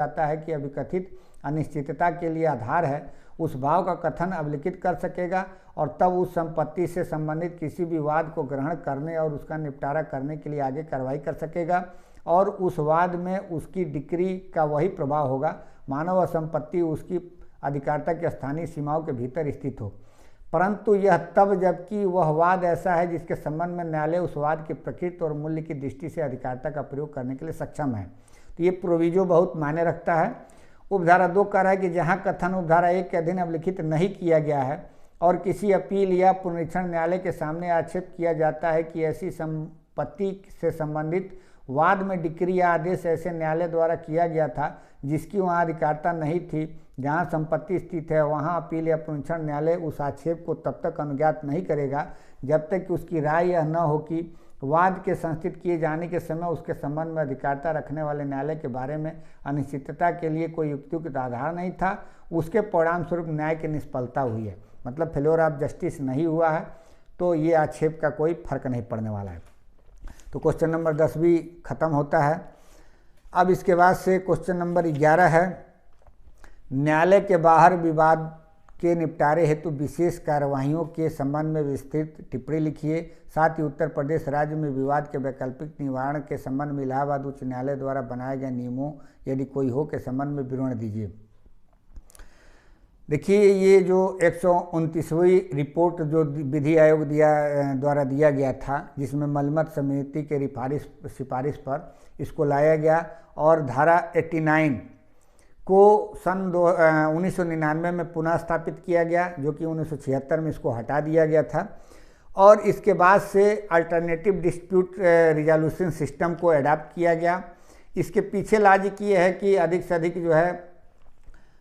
जाता है कि अभिकथित अनिश्चितता के लिए आधार है, उस भाव का कथन अभिलिखित कर सकेगा और तब उस संपत्ति से संबंधित किसी भी वाद को ग्रहण करने और उसका निपटारा करने के लिए आगे कार्रवाई कर सकेगा और उस वाद में उसकी डिक्री का वही प्रभाव होगा मानो वह संपत्ति उसकी अधिकारिता की स्थानीय सीमाओं के भीतर स्थित हो। परंतु यह तब जबकि वह वाद ऐसा है जिसके संबंध में न्यायालय उस वाद की प्रकृति और मूल्य की दृष्टि से अधिकारिता का प्रयोग करने के लिए सक्षम है। तो ये प्रोविजो बहुत मायने रखता है। उपधारा 2 कह रहा है कि जहां कथन उपधारा 1 के अधीन अभिलिखित नहीं किया गया है और किसी अपील या पुनरीक्षण न्यायालय के सामने आक्षेप किया जाता है कि ऐसी संपत्ति से संबंधित वाद में डिक्री या आदेश ऐसे न्यायालय द्वारा किया गया था जिसकी वहाँ अधिकारिता नहीं थी, जहाँ संपत्ति स्थित है, वहाँ अपील या पुनरीक्षण न्यायालय उस आक्षेप को तब तक अनुज्ञात नहीं करेगा जब तक कि उसकी राय यह न हो कि वाद के संस्थित किए जाने के समय उसके संबंध में अधिकारिता रखने वाले न्यायालय के बारे में अनिश्चितता के लिए कोई युक्तियुक्त आधार नहीं था, उसके परिणाम स्वरूप न्याय की निष्फलता हुई है, मतलब फेल्योर ऑफ जस्टिस नहीं हुआ है, तो ये आक्षेप का कोई फर्क नहीं पड़ने वाला है। तो क्वेश्चन नंबर 10 भी खत्म होता है। अब इसके बाद से क्वेश्चन नंबर 11 है, न्यायालय के बाहर विवाद के निपटारे हेतु विशेष कार्यवाहियों के संबंध में विस्तृत टिप्पणी लिखिए। साथ ही उत्तर प्रदेश राज्य में विवाद के वैकल्पिक निवारण के संबंध में इलाहाबाद उच्च न्यायालय द्वारा बनाए गए नियमों यदि कोई हो के संबंध में विवरण दीजिए। देखिए, ये जो 129वीं रिपोर्ट जो विधि आयोग द्वारा दिया गया था, जिसमें मलमत समिति के सिफारिश पर इसको लाया गया और धारा 89 को सन 1999 में पुनः स्थापित किया गया, जो कि 1976 में इसको हटा दिया गया था और इसके बाद से अल्टरनेटिव डिस्प्यूट रिजोल्यूशन सिस्टम को अडॉप्ट किया गया। इसके पीछे लॉजिक ये है कि अधिक से अधिक जो है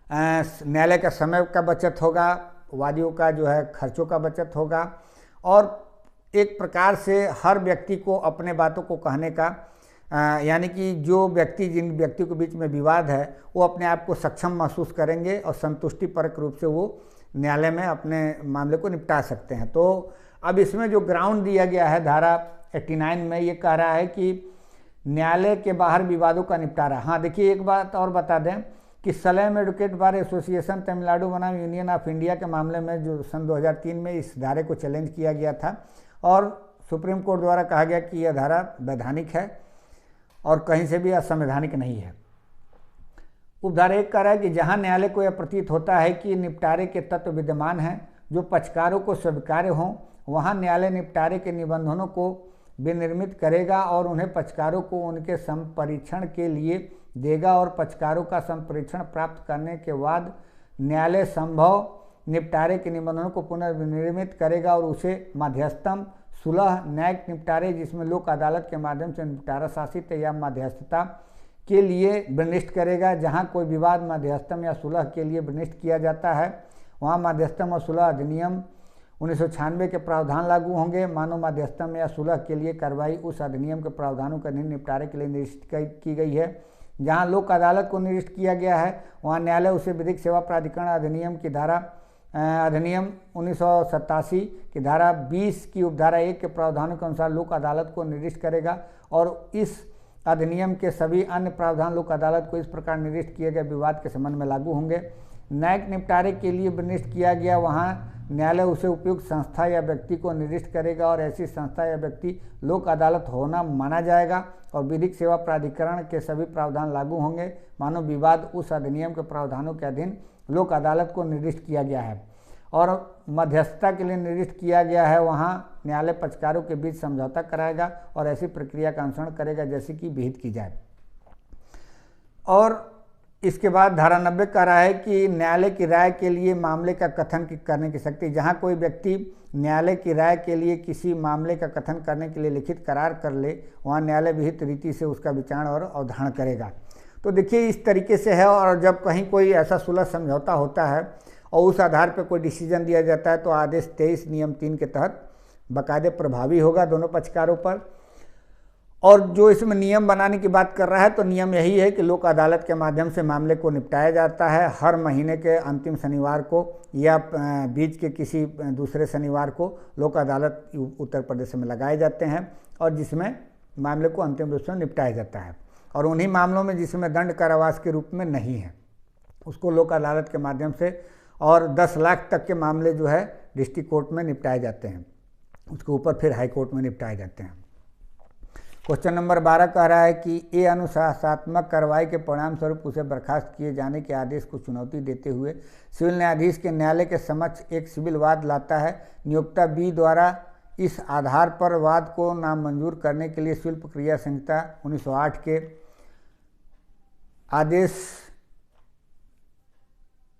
न्यायालय का समय का बचत होगा, वादियों का जो है खर्चों का बचत होगा और एक प्रकार से हर व्यक्ति को अपने बातों को कहने का यानी कि जिन व्यक्तियों के बीच में विवाद है वो अपने आप को सक्षम महसूस करेंगे और संतुष्टिपरक रूप से वो न्यायालय में अपने मामले को निपटा सकते हैं। तो अब इसमें जो ग्राउंड दिया गया है धारा 89 में, ये कह रहा है कि न्यायालय के बाहर विवादों का निपटारा। हाँ, देखिए एक बात और बता दें कि Salem advocate bar association Tamil Nadu बनाम यूनियन ऑफ इंडिया के मामले में जो सन 2003 में इस धारे को चैलेंज किया गया था और सुप्रीम कोर्ट द्वारा कहा गया कि यह धारा वैधानिक है और कहीं से भी असंवैधानिक नहीं है। उपधारा 1 कह रहा है कि जहां न्यायालय को यह प्रतीत होता है कि निपटारे के तत्व विद्यमान हैं जो पक्षकारों को स्वीकार्य हों, वहां न्यायालय निपटारे के निबंधनों को विनिर्मित करेगा और उन्हें पक्षकारों को उनके संपरीक्षण के लिए देगा और पक्षकारों का संपरीक्षण प्राप्त करने के बाद न्यायालय संभव निपटारे के निबंधनों को पुनर्विनिर्मित करेगा और उसे मध्यस्थम सुलह न्यायिक निपटारे, जिसमें लोक अदालत के माध्यम से निपटारा शासित या मध्यस्थता के लिए विनिष्ट करेगा। जहां कोई विवाद मध्यस्थम या सुलह के लिए विनिष्ट किया जाता है वहां मध्यस्थम और सुलह अधिनियम 1996 के प्रावधान लागू होंगे। मानो मध्यस्थम या सुलह के लिए कार्रवाई उस अधिनियम के प्रावधानों के निपटारे के लिए निर्दिष्ट की गई है। जहां लोक अदालत को निर्दिष्ट किया गया है वहां न्यायालय उसे विधिक सेवा प्राधिकरण अधिनियम 1987 की धारा 20 की उपधारा 1 के प्रावधानों के अनुसार लोक अदालत को निर्दिष्ट करेगा और इस अधिनियम के सभी अन्य प्रावधान लोक अदालत को इस प्रकार निर्दिष्ट किए गए विवाद के संबंध में लागू होंगे। न्यायिक निपटारे के लिए विनिष्ट किया गया वहां न्यायालय उसे उपयुक्त संस्था या व्यक्ति को निर्दिष्ट करेगा और ऐसी संस्था या व्यक्ति लोक अदालत होना माना जाएगा और विधिक सेवा प्राधिकरण के सभी प्रावधान लागू होंगे मानो विवाद उस अधिनियम के प्रावधानों के अधीन लोक अदालत को निर्दिष्ट किया गया है और मध्यस्थता के लिए निर्दिष्ट किया गया है। वहाँ न्यायालय पक्षकारों के बीच समझौता कराएगा और ऐसी प्रक्रिया का अनुसरण करेगा जैसे कि विहित की जाए। और इसके बाद धारा 90 कह रहा है कि न्यायालय की राय के लिए मामले का कथन करने की शक्ति। जहां कोई व्यक्ति न्यायालय की राय के लिए किसी मामले का कथन करने के लिए लिखित करार कर ले वहां न्यायालय विहित रीति से उसका विचारण और अवधारण करेगा। तो देखिए इस तरीके से है और जब कहीं कोई ऐसा सुलह समझौता होता है और उस आधार पर कोई डिसीजन दिया जाता है तो आदेश 23 नियम 3 के तहत बाकायदे प्रभावी होगा दोनों पक्षकारों पर। और जो इसमें नियम बनाने की बात कर रहा है तो नियम यही है कि लोक अदालत के माध्यम से मामले को निपटाया जाता है। हर महीने के अंतिम शनिवार को या बीच के किसी दूसरे शनिवार को लोक अदालत उत्तर प्रदेश में लगाए जाते हैं और जिसमें मामले को अंतिम रूप से निपटाया जाता है। और उन्हीं मामलों में जिसमें दंड कारावास के रूप में नहीं है उसको लोक अदालत के माध्यम से और 10 लाख तक के मामले जो है डिस्ट्रिक्ट कोर्ट में निपटाए जाते हैं, उसके ऊपर फिर हाई कोर्ट में निपटाए जाते हैं। क्वेश्चन नंबर 12 कह रहा है कि ए अनुशासनात्मक कार्रवाई के परिणाम स्वरूप उसे बर्खास्त किए जाने के आदेश को चुनौती देते हुए सिविल न्यायाधीश के न्यायालय के समक्ष एक सिविल वाद लाता है। नियोक्ता बी द्वारा इस आधार पर वाद को नामंजूर करने के लिए सिविल प्रक्रिया संहिता 1908 के आदेश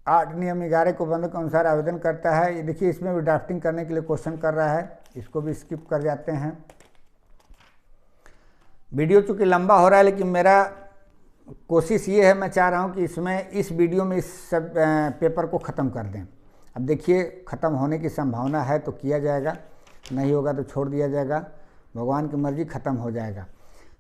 8 नियम 11 को बंद के अनुसार आवेदन करता है। ये देखिए इसमें भी ड्राफ्टिंग करने के लिए क्वेश्चन कर रहा है, इसको भी स्किप कर जाते हैं। वीडियो चूँकि लंबा हो रहा है लेकिन मेरा कोशिश ये है, मैं चाह रहा हूँ कि इसमें इस वीडियो में इस सब पेपर को ख़त्म कर दें। अब देखिए ख़त्म होने की संभावना है तो किया जाएगा, नहीं होगा तो छोड़ दिया जाएगा, भगवान की मर्जी, ख़त्म हो जाएगा।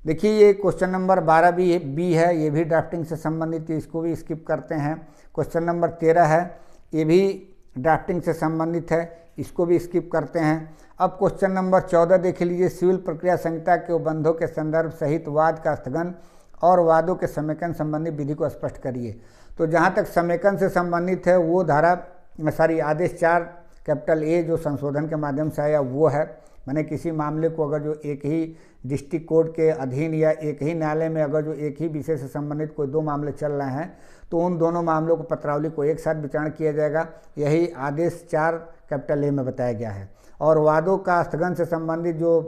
देखिए ये क्वेश्चन नंबर 12 बी है, ये भी ड्राफ्टिंग से संबंधित है, इसको भी स्किप करते हैं। क्वेश्चन नंबर 13 है, ये भी ड्राफ्टिंग से संबंधित है, इसको भी स्किप करते हैं। अब क्वेश्चन नंबर 14 देख लीजिए, सिविल प्रक्रिया संहिता के उपबंधों के संदर्भ सहित वाद का स्थगन और वादों के समेकन संबंधी विधि को स्पष्ट करिए। तो जहाँ तक समेकन से संबंधित है वो आदेश 4 कैपिटल ए जो संशोधन के माध्यम से आया वो है। मैंने किसी मामले को अगर जो एक ही डिस्ट्रिक्ट कोर्ट के अधीन या एक ही न्यायालय में अगर जो एक ही विषय से संबंधित कोई 2 मामले चल रहे हैं तो उन दोनों मामलों को पत्रावली को एक साथ विचारण किया जाएगा, यही आदेश 4 कैपिटल ए में बताया गया है। और वादों का स्थगन से संबंधित जो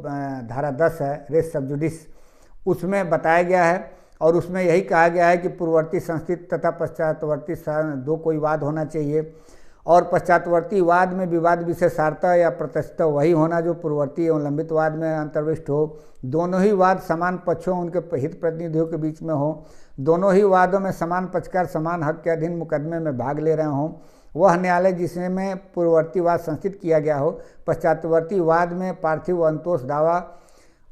धारा 10 है रेस सब जुडिस, उसमें बताया गया है और उसमें यही कहा गया है कि पूर्ववर्ती संस्थित तथा पश्चातवर्ती 2 कोई वाद होना चाहिए और पश्चातवर्ती वाद में विवाद विशेषार्था या प्रत्यक्षता वही होना जो पूर्ववर्ती एवं लंबित वाद में अंतर्विष्ट हो। दोनों ही वाद समान पक्षों उनके हित प्रतिनिधियों के बीच में हो। दोनों ही वादों में समान पक्षकार समान हक के अधीन मुकदमे में भाग ले रहे हों। वह न्यायालय जिसमें पूर्ववर्ती वाद संस्थित किया गया हो पश्चातवर्ती वाद में पार्थिव अंतोष दावा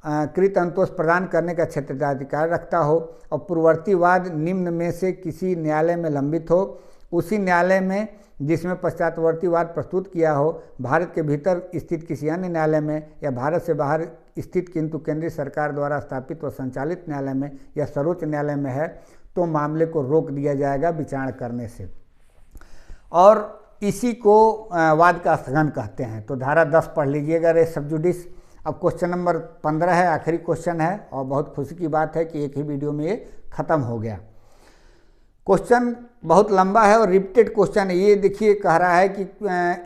कृत अंतोष प्रदान करने का क्षेत्राधिकार रखता हो और पूर्ववर्ती वाद निम्न में से किसी न्यायालय में लंबित हो। उसी न्यायालय में जिसमें पश्चातवर्ती वाद प्रस्तुत किया हो भारत के भीतर स्थित किसी अन्य न्यायालय में या भारत से बाहर स्थित किंतु केंद्रीय सरकार द्वारा स्थापित व संचालित न्यायालय में या सर्वोच्च न्यायालय में है तो मामले को रोक दिया जाएगा विचारण करने से, और इसी को वाद का स्थगन कहते हैं। तो धारा 10 पढ़ लीजिएगा रेस सब जुडिस। अब क्वेश्चन नंबर 15 है, आखिरी क्वेश्चन है और बहुत खुशी की बात है कि एक ही वीडियो में ये ख़त्म हो गया। क्वेश्चन बहुत लंबा है और रिपीटेड क्वेश्चन है। ये देखिए कह रहा है कि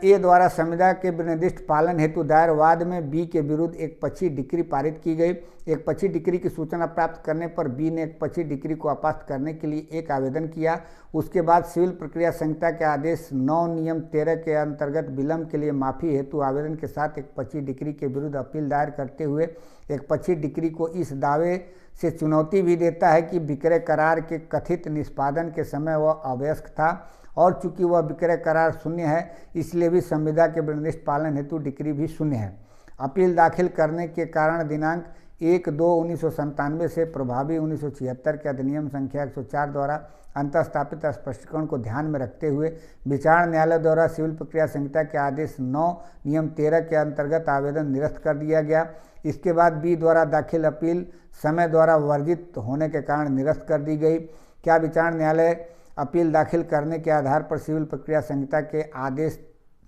ए द्वारा संविदा के निर्दिष्ट पालन हेतु दायर वाद में बी के विरुद्ध एक पक्षी डिक्री पारित की गई। एक पक्षी डिक्री की सूचना प्राप्त करने पर बी ने एक पक्षी डिक्री को अपास्त करने के लिए एक आवेदन किया। उसके बाद सिविल प्रक्रिया संहिता के आदेश 9 नियम 13 के अंतर्गत विलम्ब के लिए माफ़ी हेतु आवेदन के साथ एक पक्षी डिक्री के विरुद्ध अपील दायर करते हुए एक पक्षी डिक्री को इस दावे से चुनौती भी देता है कि विक्रय करार के कथित निष्पादन के समय वह अवयस्क था और चूंकि वह विक्रय करार शून्य है इसलिए भी संविदा के निर्दिष्ट पालन हेतु डिक्री भी शून्य है। अपील दाखिल करने के कारण दिनांक 1/2/1997 से प्रभावी 1976 के अधिनियम संख्या 104 द्वारा अंतःस्थापित स्पष्टीकरण को ध्यान में रखते हुए विचारण न्यायालय द्वारा सिविल प्रक्रिया संहिता के आदेश 9 नियम 13 के अंतर्गत आवेदन निरस्त कर दिया गया। इसके बाद बी द्वारा दाखिल अपील समय द्वारा वर्जित होने के कारण निरस्त कर दी गई। क्या विचारण न्यायालय अपील दाखिल करने के आधार पर सिविल प्रक्रिया संहिता के आदेश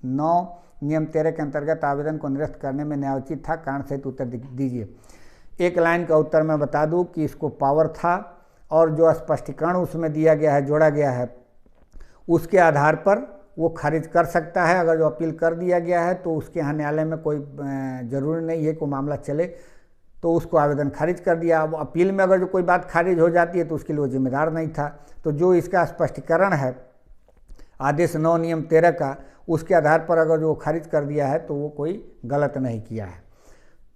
9 नियम 13 के अंतर्गत आवेदन को निरस्त करने में न्यायोचित था? कारण सहित उत्तर दीजिए। एक लाइन का उत्तर मैं बता दूं कि इसको पावर था और जो स्पष्टीकरण उसमें दिया गया है, जोड़ा गया है, उसके आधार पर वो खारिज कर सकता है। अगर जो अपील कर दिया गया है तो उसके यहाँ न्यायालय में कोई ज़रूरी नहीं है कोई मामला चले, तो उसको आवेदन खारिज कर दिया। अब अपील में अगर जो कोई बात खारिज हो जाती है तो उसके लिए वो जिम्मेदार नहीं था। तो जो इसका स्पष्टीकरण है आदेश 9 नियम 13 का, उसके आधार पर अगर जो खारिज कर दिया है तो वो कोई गलत नहीं किया है।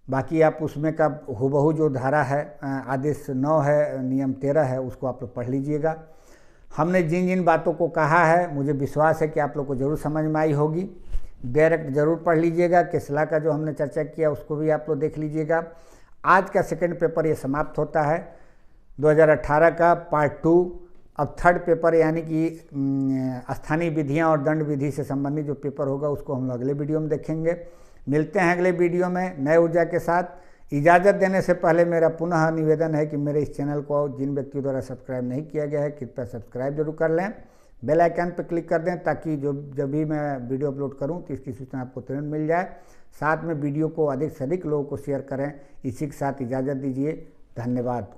बाकी आप उसमें का हुबहू जो धारा है आदेश 9 है नियम 13 है उसको आप लोग पढ़ लीजिएगा। हमने जिन जिन बातों को कहा है मुझे विश्वास है कि आप लोग को ज़रूर समझ में आई होगी। डायरेक्ट ज़रूर पढ़ लीजिएगा। केसला का जो हमने चर्चा किया उसको भी आप लोग देख लीजिएगा। आज का सेकंड पेपर ये समाप्त होता है 2018 का पार्ट 2। अब थर्ड पेपर यानी कि स्थानीय विधियां और दंड विधि से संबंधित जो पेपर होगा उसको हम लोग अगले वीडियो में देखेंगे। मिलते हैं अगले वीडियो में नए ऊर्जा के साथ। इजाज़त देने से पहले मेरा पुनः निवेदन है कि मेरे इस चैनल को जिन व्यक्तियों द्वारा सब्सक्राइब नहीं किया गया है कृपया सब्सक्राइब जरूर कर लें, बेल आइकन पर क्लिक कर दें ताकि जब भी मैं वीडियो अपलोड करूं तो इसकी सूचना आपको तुरंत मिल जाए। साथ में वीडियो को अधिक से अधिक लोगों को शेयर करें। इसी के साथ इजाज़त दीजिए। धन्यवाद।